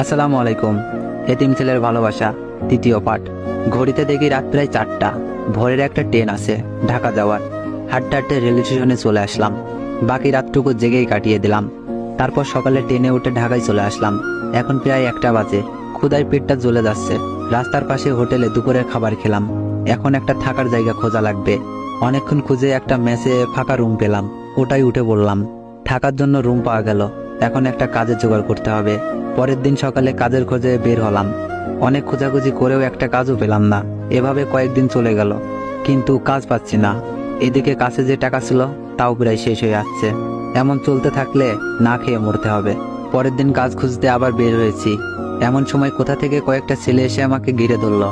আসসালামু আলাইকুম। এতিম ছেলের ভালোবাসা তৃতীয় পাঠ। ঘড়িতে দেখি রাত প্রায় 4টা। ভোরের একটা ট্রেন আছে ঢাকা যাওয়ার। হাঁটতে হাঁটতে রেল স্টেশনে চলে আসলাম। বাকি রাতটুকু জেগেই কাটিয়ে দিলাম। তারপর সকালে ট্রেনে উঠে ঢাকায় চলে আসলাম। এখন প্রায় 1টা বাজে। ক্ষুধায় পেটটা জ্বলে যাচ্ছে। রাস্তার পাশে হোটেলে দুপুরের খাবার খেলাম। এখন একটা থাকার জায়গা খোঁজা লাগবে। অনেকক্ষণ খুঁজে একটা মেসে ফাঁকা রুম পেলাম। ওটাই উঠে বললাম। থাকার জন্য রুম পাওয়া গেল। এখন একটা কাজের জোগাড় করতে হবে। পরের দিন সকালে কাজের খোঁজে বের হলাম। অনেক খোঁজাখুঁজি করেও একটা কাজও পেলাম না। এভাবে কয়েকদিন চলে গেল, কিন্তু কাজ পাচ্ছি না। এদিকে কাছে যে টাকা ছিল তাও প্রায় শেষ হয়ে যাচ্ছে। এমন চলতে থাকলে না খেয়ে মরতে হবে। পরের দিন কাজ খুঁজতে আবার বের হয়েছি। এমন সময় কোথা থেকে কয়েকটা ছেলে এসে আমাকে ঘিরে ধরল।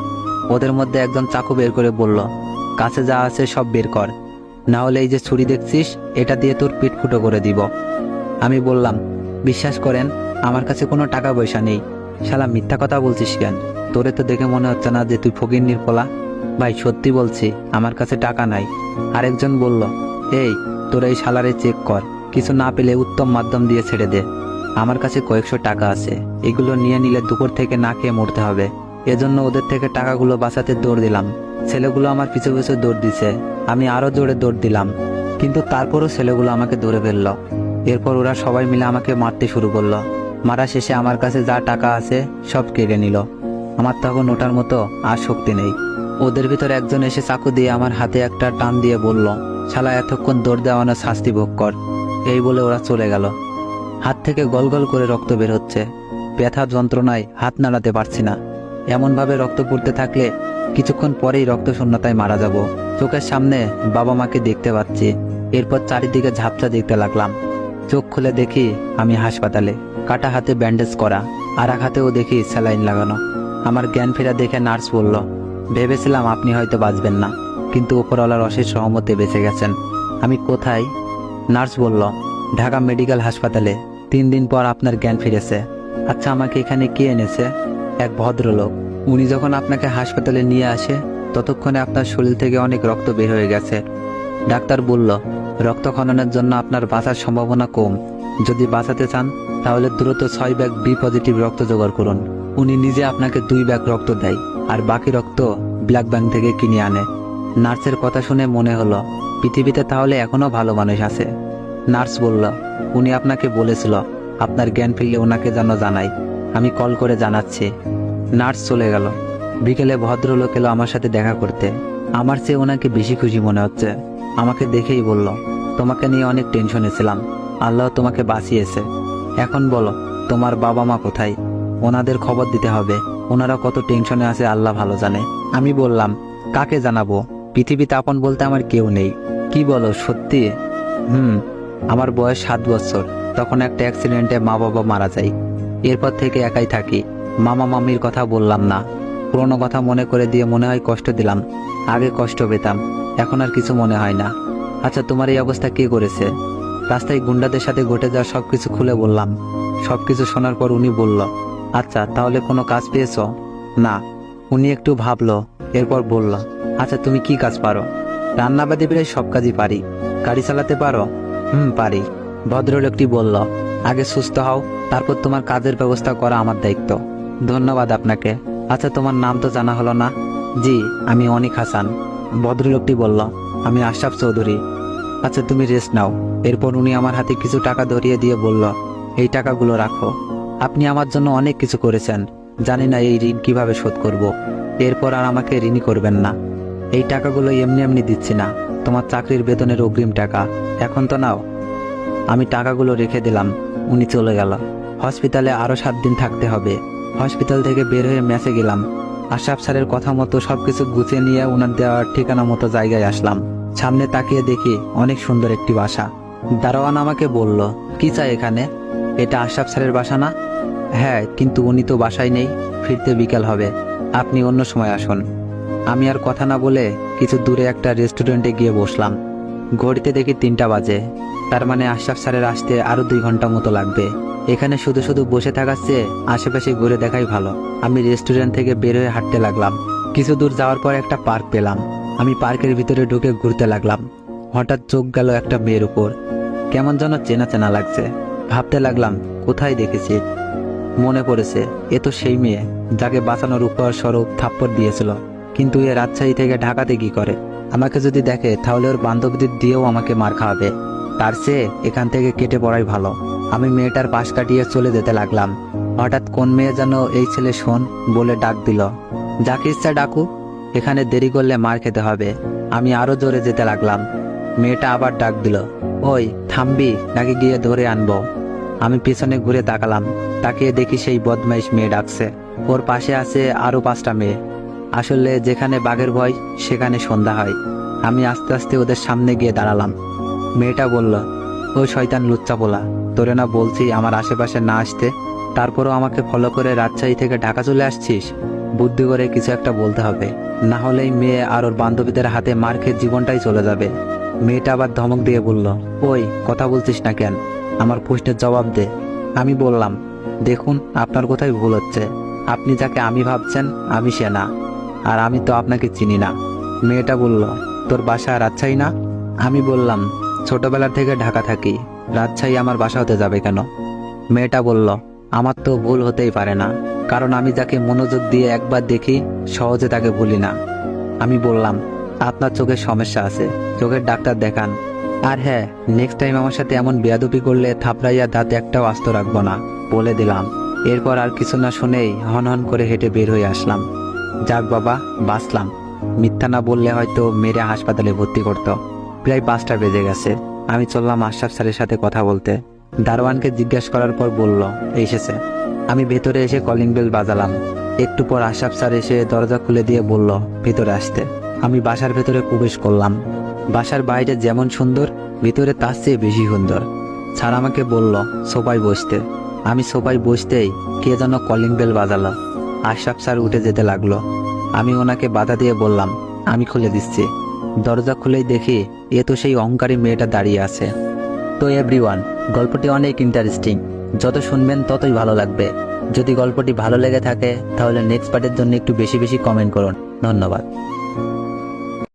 ওদের মধ্যে একজন চাকু বের করে বলল, কাছে যা আছে সব বের কর, না হলে এই যে ছুরি দেখছিস এটা দিয়ে তোর পিঠ ফুটো করে দিব। আমি বললাম, বিশ্বাস করেন আমার কাছে কোনো টাকা পয়সা নেই। শালা মিথ্যা কথা বলছিস কেন? তোরে তো দেখে মনে হচ্ছে না যে তুই ফকিন্নির পোলা। ভাই সত্যি বলছি, আমার কাছে টাকা নাই। আরেকজন বলল, এই তোরা এই শালারে চেক কর, কিছু না পেলে উত্তম মাধ্যম দিয়ে ছেড়ে দে। আমার কাছে কয়েকশো টাকা আছে, এগুলো নিয়ে নিলে দুপুর থেকে না খেয়ে মরতে হবে। এজন্য ওদের থেকে টাকাগুলো বাঁচাতে দৌড় দিলাম। ছেলেগুলো আমার পিছু পিছু দৌড় দিছে। আমি আরো জোরে দৌড় দিলাম, কিন্তু তারপরও ছেলেগুলো আমাকে ধরে ফেললো। এরপর ওরা সবাই মিলে আমাকে মারতে শুরু করলো। মারা শেষে আমার কাছে যা টাকা আছে সব কেড়ে নিল। আমার তখন ওঠার মতো আর শক্তি নেই। ওদের ভিতরে একজন এসে চাকু দিয়ে আমার হাতে একটা টান দিয়ে বলল, শালা এতক্ষণ দৌড় দেওয়ানো শাস্তি ভোগ কর। এই বলে ওরা চলে গেল। হাত থেকে গল গল করে রক্ত বের হচ্ছে। ব্যথা যন্ত্রণায় হাত নাড়াতে পারছি না। এমনভাবে রক্ত পড়তে থাকলে কিছুক্ষণ পরেই রক্ত শূন্যতায় মারা যাব। চোখের সামনে বাবা মাকে দেখতে পাচ্ছি। এরপর চারিদিকে ঝাপসা দেখতে লাগলাম। চোখ খুলে দেখি আমি হাসপাতালে, কাটা হাতে ব্যান্ডেজ করা, আর এক হাতেও দেখি স্যালাইন লাগানো। আমার জ্ঞান ফেরা দেখে নার্স বলল, ভেবেছিলাম আপনি হয়তো বাঁচবেন না, কিন্তু উপরওয়ালার অশেষ রহমতে বেঁচে গেছেন। আমি কোথায়? নার্স বলল, ঢাকা মেডিকেল হাসপাতালে। 3 দিন পর আপনার জ্ঞান ফিরেছে। আচ্ছা, আমাকে এখানে কে এনেছে? এক ভদ্রলোক। উনি যখন আপনাকে হাসপাতালে নিয়ে আসে ততক্ষণে আপনার শরীর থেকে অনেক রক্ত বের হয়ে গেছে। ডাক্তার বলল, রক্ত খননের জন্য আপনার বাঁচার সম্ভাবনা কম। যদি বাঁচাতে চান তাহলে দ্রুত 6 ব্যাগ বি পজিটিভ রক্ত জোগাড় করুন। উনি নিজে আপনাকে 2 ব্যাগ রক্ত দেয়, আর বাকি রক্ত ব্লাড ব্যাংক থেকে কিনে আনে। নার্সের কথা শুনে মনে হলো পৃথিবীতে তাহলে এখনো ভালো মানুষ আছে। নার্স বলল, উনি আপনাকে বলেছিল আপনার জ্ঞান ফিরলে ওনাকে যেন জানাই। আমি কল করে জানাচ্ছি। নার্স চলে গেল। বিকেলে ভদ্রলোক এলো আমার সাথে দেখা করতে। আমার চেয়ে ওনাকে বেশি খুশি মনে হচ্ছে। আমাকে দেখেই বলল, তোমাকে নিয়ে অনেক টেনশনে ছিলাম, আল্লাহ তোমাকে বাঁচিয়েছে। এখন বলো তোমার বাবা মা কোথায়? ওনাদের খবর দিতে হবে। ওনারা কত টেনশনে আছে আল্লাহ ভালো জানে। আমি বললাম, কাকে জানাবো? পৃথিবীতে আপন বলতে আমার কেউ নেই। কি বলো সত্যি? আমার বয়স 7 বছর। তখন একটা অ্যাক্সিডেন্টে মা বাবা মারা যায়। এরপর থেকে একাই থাকি। মামা মামির কথা বললাম না। পুরোনো কথা মনে করে দিয়ে মনে হয় কষ্ট দিলাম। আগে কষ্ট পেতাম, এখন আর কিছু মনে হয় না। আচ্ছা, তোমার এই অবস্থা কে করেছে? রাস্তায় গুন্ডাদের সাথে ঘটে যাওয়া সবকিছু খুলে বললাম। সবকিছু শোনার পর উনি বলল, আচ্ছা তাহলে কোনো কাজ পেয়েছো? না। উনি একটু ভাবলো, এরপর বলল, আচ্ছা তুমি কি কাজ পারো? রান্নাবাদী প্রায় সব কাজই পারি। গাড়ি চালাতে পারো? পারি। ভদ্রলোকটি বলল, আগে সুস্থ হও, তারপর তোমার কাজের ব্যবস্থা করা আমার দায়িত্ব। ধন্যবাদ আপনাকে। আচ্ছা, তোমার নাম তো জানা হলো না। জি, আমি অনিক হাসান। ভদ্রলোকটি বলল, আমি আশরাফ চৌধুরী। আচ্ছা, তুমি রেস্ট নাও। এরপর উনি আমার হাতে কিছু টাকা ধরিয়ে দিয়ে বলল, এই টাকাগুলো রাখো। আপনি আমার জন্য অনেক কিছু করেছেন, জানি না এই ঋণ কিভাবে শোধ করব। এরপর আর আমাকে ঋণী করবেন না। এই টাকাগুলো এমনি এমনি দিচ্ছি না, তোমার চাকরির বেতনের অগ্রিম টাকা। এখন তো নাও। আমি টাকাগুলো রেখে দিলাম। উনি চলে গেল। হসপিটালে আরো 7 দিন থাকতে হবে। হসপিটাল থেকে বের হয়ে মেসে গেলাম। আশরাফ স্যারের কথা মতো সবকিছু গুছিয়ে নিয়ে ওনার দেওয়ার ঠিকানা মতো জায়গায় আসলাম। সামনে তাকিয়ে দেখি অনেক সুন্দর একটি বাসা। দারোয়ান আমাকে বলল, কি চাই এখানে? এটা আশরাফ স্যারের বাসা না? হ্যাঁ, কিন্তু উনি তো বাসায় নেই, ফিরতে বিকেল হবে, আপনি অন্য সময় আসুন। আমি আর কথা না বলে কিছু দূরে একটা রেস্টুরেন্টে গিয়ে বসলাম। ঘড়িতে দেখি 3টা বাজে। তার মানে আশরাফ স্যারের আসতে আরো 2 ঘন্টা মতো লাগবে। এখানে শুধু শুধু বসে থাকার চেয়ে আশেপাশে ঘুরে দেখাই ভালো। আমি রেস্টুরেন্ট থেকে বের হয়ে হাঁটতে লাগলাম। কিছু দূর যাওয়ার পর একটা পার্ক পেলাম। আমি পার্কের ভিতরে ঢুকে ঘুরতে লাগলাম। হঠাৎ চোখ গেল একটা মেয়ের উপর। কেমন যেন চেনা চেনা লাগছে। ভাবতে লাগলাম, কোথায় দেখেছি। মনে পড়েছে, এ তো সেই মেয়ে যাকে বাঁচানোর উপহার স্বরূপ থাপ্পড় দিয়েছিল। কিন্তু এ রাজশাহী থেকে ঢাকাতে কি করে? আমাকে যদি দেখে তাহলে ওর বান্ধবীদের দিয়েও আমাকে মার খাওয়াবে। তার চেয়ে এখান থেকে কেটে পড়াই ভালো। আমি মেয়েটার পাশ কাটিয়ে চলে যেতে লাগলাম। হঠাৎ কোন মেয়ে যেন এই ছেলে শোন বলে ডাক দিল। যাকে ইচ্ছা ডাকু, এখানে দেরি করলে মার খেতে হবে। আমি আরো জোরে যেতে লাগলাম। মেয়েটা আবার ডাক দিল, ওই থামবি নাকি গিয়ে ধরে আনবো? আমি পিছনে ঘুরে তাকালাম। তাকিয়ে দেখি সেই বদমাইশ মেয়ে ডাকছে। ওর পাশে আছে আরো 5টা মেয়ে। আসলে যেখানে বাঘের ভয় সেখানে সন্ধ্যা হয়। আমি আস্তে আস্তে ওদের সামনে গিয়ে দাঁড়ালাম। মেয়েটা বলল, ও শয়তান লুচ্চা পোলা, তোরে না বলছি আমার আশেপাশে না আসতে, তারপরও আমাকে ফলো করে রাজশাহী থেকে ঢাকা চলে আসছিস? বুদ্ধি করে কিছু একটা বলতে হবে, না হলেই মেয়ে আর ওর বান্ধবীদের হাতে মার খেয়ে জীবনটাই চলে যাবে। মেয়েটা আবার ধমক দিয়ে বলল, ওই কথা বলছিস না কেন? আমার প্রশ্নের জবাব দে। আমি বললাম, দেখুন আপনার কোথায় ভুল হচ্ছে। আপনি যাকে আমি ভাবছেন আমি সে না, আর আমি তো আপনাকে চিনি না। মেয়েটা বলল, তোর বাসা রাজশাহী না? আমি বললাম, ছোটবেলা থেকে ঢাকা থাকি, রাজশাহী আমার বাসা হতে যাবে কেন? মেয়েটা বলল, আমার তো ভুল হতেই পারে না, কারণ আমি যাকে মনোযোগ দিয়ে একবার দেখি সহজে তাকে ভুলি না। আমি বললাম, আপনার চোখের সমস্যা আছে, চোখের ডাক্তার দেখান। আর হ্যাঁ, নেক্সট টাইম আমার সাথে এমন বেয়াদবি করলে থাপড়াইয়া দাঁতে একটাও আস্ত রাখবো না, বলে দিলাম। এরপর আর কিছু না শুনেই হন হন করে হেঁটে বের হয়ে আসলাম। যাক বাবা, বাঁচলাম। মিথ্যা না বললে হয়তো মেরে হাসপাতালে ভর্তি করতো। প্রায় 5টা বেজে গেছে। আমি চললাম আশরাফ স্যারের সাথে কথা বলতে। দারোয়ানকে জিজ্ঞেস করার পর বলল, এসেছে। আমি ভেতরে এসে কলিং বেল বাজালাম। একটু পর আশরাফ স্যার এসে দরজা খুলে দিয়ে বলল, ভেতরে আসতে। আমি বাসার ভেতরে প্রবেশ করলাম। বাসার বাইরে যেমন সুন্দর, ভিতরে তার চেয়ে বেশি সুন্দর। স্যার আমাকে বলল সোফায় বসতে। আমি সোফায় বসতেই কে যেন কলিং বেল বাজালো। আশরাফ স্যার উঠে যেতে লাগলো। আমি ওনাকে বাধা দিয়ে বললাম, আমি খুলে দিচ্ছি। দরজা খুলেই দেখি এ তো সেই অহংকারী মেয়েটা দাঁড়িয়ে আছে। তো এভরিওয়ান, গল্পটি অনেক ইন্টারেস্টিং। যত শুনবেন ততই ভালো লাগবে। যদি গল্পটি ভালো লেগে থাকে তাহলে নেক্সট পার্টের জন্য একটু বেশি বেশি কমেন্ট করুন। ধন্যবাদ।